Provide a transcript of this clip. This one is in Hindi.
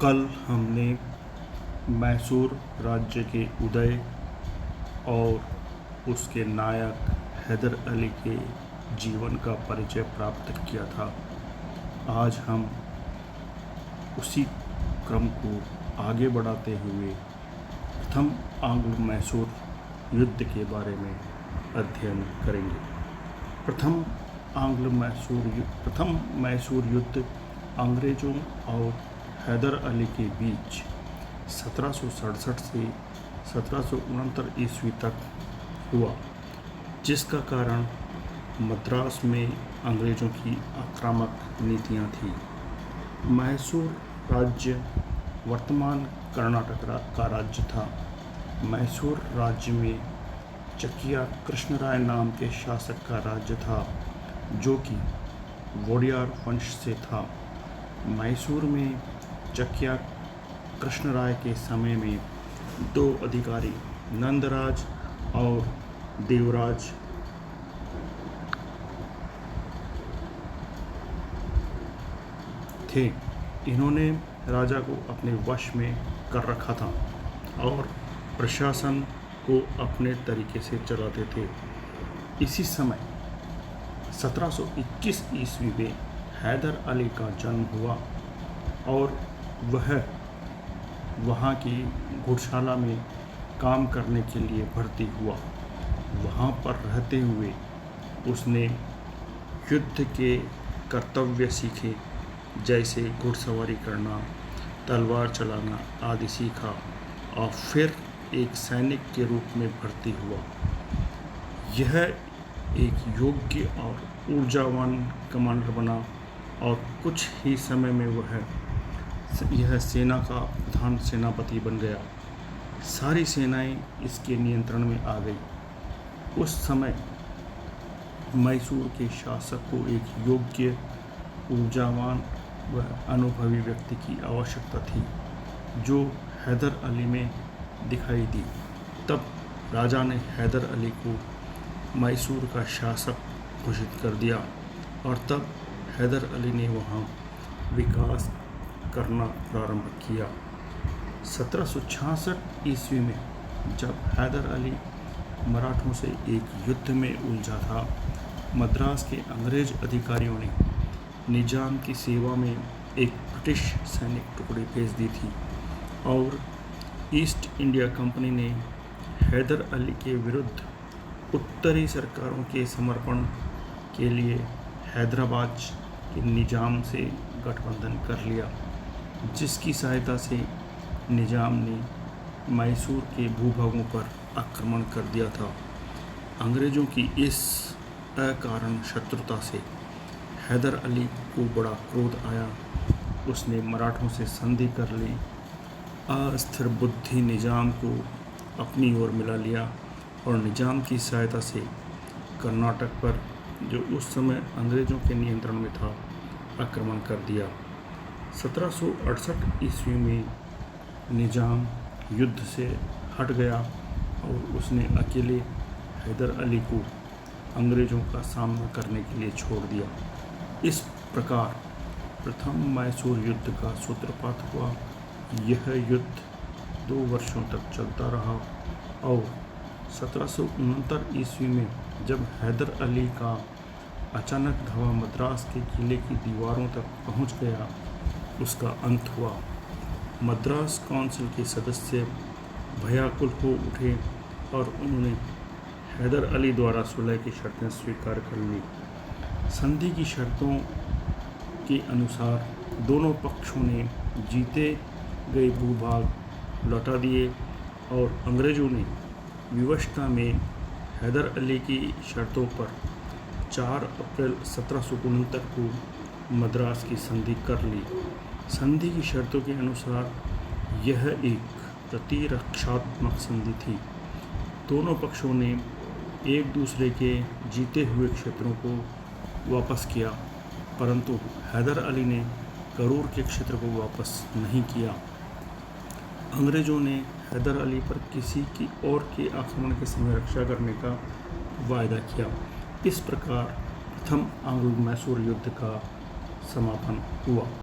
कल हमने मैसूर राज्य के उदय और उसके नायक हैदर अली के जीवन का परिचय प्राप्त किया था। आज हम उसी क्रम को आगे बढ़ाते हुए प्रथम आंग्ल मैसूर युद्ध के बारे में अध्ययन करेंगे। प्रथम मैसूर युद्ध अंग्रेज़ों और हैदर अली के बीच 1767 से 1769 ईस्वी तक हुआ, जिसका कारण मद्रास में अंग्रेज़ों की आक्रामक नीतियाँ थीं। मैसूर राज्य वर्तमान कर्नाटक का राज्य था। मैसूर राज्य में चकिया कृष्णराय नाम के शासक का राज्य था, जो कि वोडियार वंश से था। मैसूर में चकिया कृष्णराय के समय में दो अधिकारी नंदराज और देवराज थे। इन्होंने राजा को अपने वश में कर रखा था और प्रशासन को अपने तरीके से चलाते थे। इसी समय 1721 ईस्वी में हैदर अली का जन्म हुआ और वह वहाँ की घुड़शाला में काम करने के लिए भर्ती हुआ। वहाँ पर रहते हुए उसने युद्ध के कर्तव्य सीखे, जैसे घुड़सवारी करना, तलवार चलाना आदि सीखा और फिर एक सैनिक के रूप में भर्ती हुआ। यह एक योग्य और ऊर्जावान कमांडर बना और कुछ ही समय में यह सेना का प्रधान सेनापति बन गया। सारी सेनाएं इसके नियंत्रण में आ गई। उस समय मैसूर के शासक को एक योग्य, ऊर्जावान व अनुभवी व्यक्ति की आवश्यकता थी, जो हैदर अली में दिखाई दी। तब राजा ने हैदर अली को मैसूर का शासक घोषित कर दिया और तब हैदर अली ने वहाँ विकास करना प्रारंभ किया। 1766 ईस्वी में जब हैदर अली मराठों से एक युद्ध में उलझा था, मद्रास के अंग्रेज अधिकारियों ने निजाम की सेवा में एक ब्रिटिश सैनिक टुकड़ी भेज दी थी और ईस्ट इंडिया कंपनी ने हैदर अली के विरुद्ध उत्तरी सरकारों के समर्पण के लिए हैदराबाद के निजाम से गठबंधन कर लिया, जिसकी सहायता से निजाम ने मैसूर के भूभागों पर आक्रमण कर दिया था। अंग्रेज़ों की इस अकारण शत्रुता से हैदर अली को बड़ा क्रोध आया। उसने मराठों से संधि कर ली, अस्थिर बुद्धि निजाम को अपनी ओर मिला लिया और निजाम की सहायता से कर्नाटक पर, जो उस समय अंग्रेज़ों के नियंत्रण में था, आक्रमण कर दिया। 1768 ईस्वी में निजाम युद्ध से हट गया और उसने अकेले हैदर अली को अंग्रेज़ों का सामना करने के लिए छोड़ दिया। इस प्रकार प्रथम मैसूर युद्ध का सूत्रपात हुआ। यह युद्ध 2 वर्षों तक चलता रहा और 1769 ईस्वी में जब हैदर अली का अचानक धावा मद्रास के किले की दीवारों तक पहुंच गया, उसका अंत हुआ। मद्रास काउंसिल के सदस्य भयाकुल हो उठे और उन्होंने हैदर अली द्वारा सुलह की शर्तें स्वीकार कर ली। संधि की शर्तों के अनुसार दोनों पक्षों ने जीते गए भूभाग लौटा दिए और अंग्रेज़ों ने विवशता में हैदर अली की शर्तों पर 4 अप्रैल 1769 को मद्रास की संधि कर ली। संधि की शर्तों के अनुसार यह एक प्रतिरक्षात्मक संधि थी। दोनों पक्षों ने एक दूसरे के जीते हुए क्षेत्रों को वापस किया, परंतु हैदर अली ने करूर के क्षेत्र को वापस नहीं किया। अंग्रेज़ों ने हैदर अली पर किसी की और के आक्रमण के समय रक्षा करने का वायदा किया। इस प्रकार प्रथम आंग्ल मैसूर युद्ध का समापन हुआ।